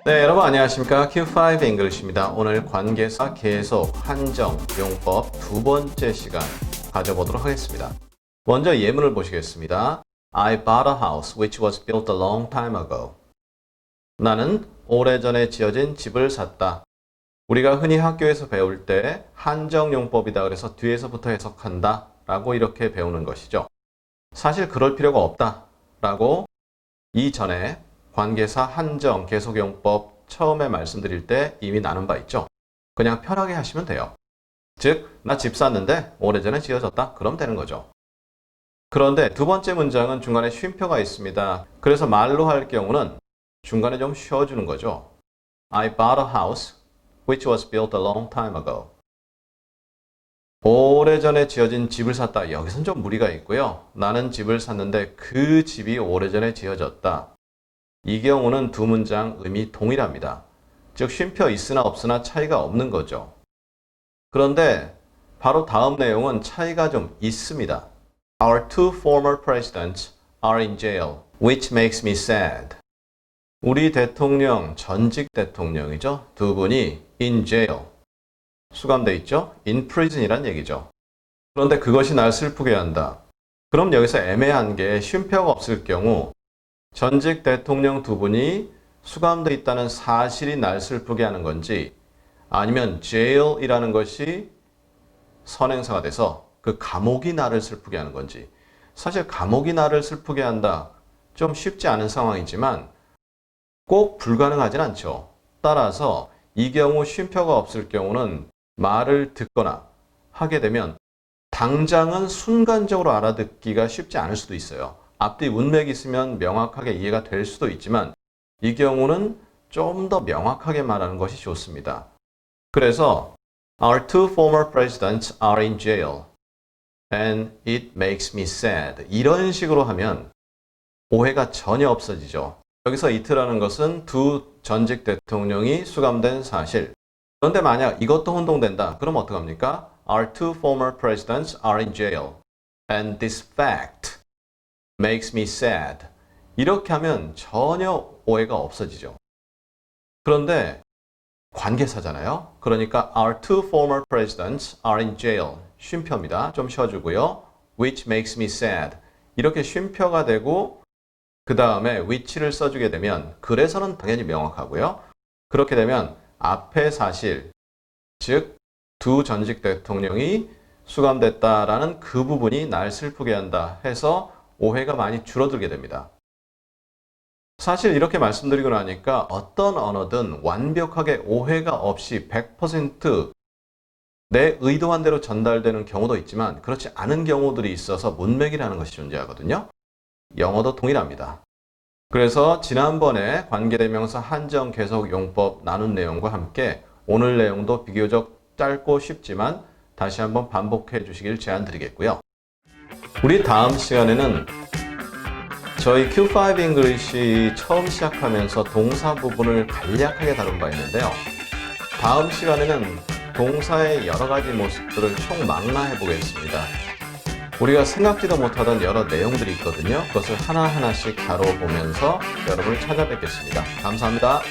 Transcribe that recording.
네, 여러분 안녕하십니까? Q5 English입니다. 오늘 관계사 계속 한정 용법 두 번째 시간 가져보도록 하겠습니다. 먼저 예문을 보시겠습니다. I bought a house which was built a long time ago. 나는 오래전에 지어진 집을 샀다. 우리가 흔히 학교에서 배울 때 한정 용법이다 그래서 뒤에서부터 해석한다 라고 이렇게 배우는 것이죠. 사실 그럴 필요가 없다 라고 이전에 관계사 한정 계속용법 처음에 말씀드릴 때 이미 나눈 바 있죠. 그냥 편하게 하시면 돼요. 즉, 나 집 샀는데 오래전에 지어졌다. 그럼 되는 거죠. 그런데 두 번째 문장은 중간에 쉼표가 있습니다. 그래서 말로 할 경우는 중간에 좀 쉬어주는 거죠. I bought a house which was built a long time ago. 오래전에 지어진 집을 샀다. 여기선 좀 무리가 있고요. 나는 집을 샀는데 그 집이 오래전에 지어졌다. 이 경우는 두 문장 의미 동일합니다. 즉 쉼표 있으나 없으나 차이가 없는 거죠. 그런데 바로 다음 내용은 차이가 좀 있습니다. Our two former presidents are in jail, which makes me sad. 우리 대통령, 전직 대통령이죠. 두 분이 in jail, 수감돼 있죠. in prison이란 얘기죠. 그런데 그것이 날 슬프게 한다. 그럼 여기서 애매한 게 쉼표가 없을 경우 전직 대통령 두 분이 수감돼 있다는 사실이 날 슬프게 하는 건지 아니면 jail이라는 것이 선행사가 돼서 그 감옥이 나를 슬프게 하는 건지. 사실 감옥이 나를 슬프게 한다. 좀 쉽지 않은 상황이지만 꼭 불가능하진 않죠. 따라서 이 경우 쉼표가 없을 경우는 말을 듣거나 하게 되면 당장은 순간적으로 알아듣기가 쉽지 않을 수도 있어요. 앞뒤 문맥이 있으면 명확하게 이해가 될 수도 있지만 이 경우는 좀 더 명확하게 말하는 것이 좋습니다. 그래서 Our two former presidents are in jail and it makes me sad. 이런 식으로 하면 오해가 전혀 없어지죠. 여기서 it라는 것은 두 전직 대통령이 수감된 사실. 그런데 만약 이것도 혼동된다. 그럼 어떡합니까? Our two former presidents are in jail and this fact makes me sad. 이렇게 하면 전혀 오해가 없어지죠. 그런데 관계사잖아요. 그러니까 Our two former presidents are in jail. 쉼표입니다. 좀 쉬어주고요. Which makes me sad. 이렇게 쉼표가 되고 그 다음에 which를 써주게 되면 그래서는 당연히 명확하고요. 그렇게 되면 앞의 사실, 즉 두 전직 대통령이 수감됐다라는 그 부분이 날 슬프게 한다 해서 오해가 많이 줄어들게 됩니다. 사실 이렇게 말씀드리고 나니까 어떤 언어든 완벽하게 오해가 없이 100% 내 의도한 대로 전달되는 경우도 있지만 그렇지 않은 경우들이 있어서 문맥이라는 것이 존재하거든요. 영어도 동일합니다. 그래서 지난번에 관계대명사 한정 계속 용법 나눈 내용과 함께 오늘 내용도 비교적 짧고 쉽지만 다시 한번 반복해 주시길 제안드리겠고요. 우리 다음 시간에는 저희 Q5 English 처음 시작하면서 동사 부분을 간략하게 다룬 바 있는데요. 다음 시간에는 동사의 여러 가지 모습들을 총망라해 보겠습니다. 우리가 생각지도 못하던 여러 내용들이 있거든요. 그것을 하나하나씩 다뤄보면서 여러분을 찾아뵙겠습니다. 감사합니다.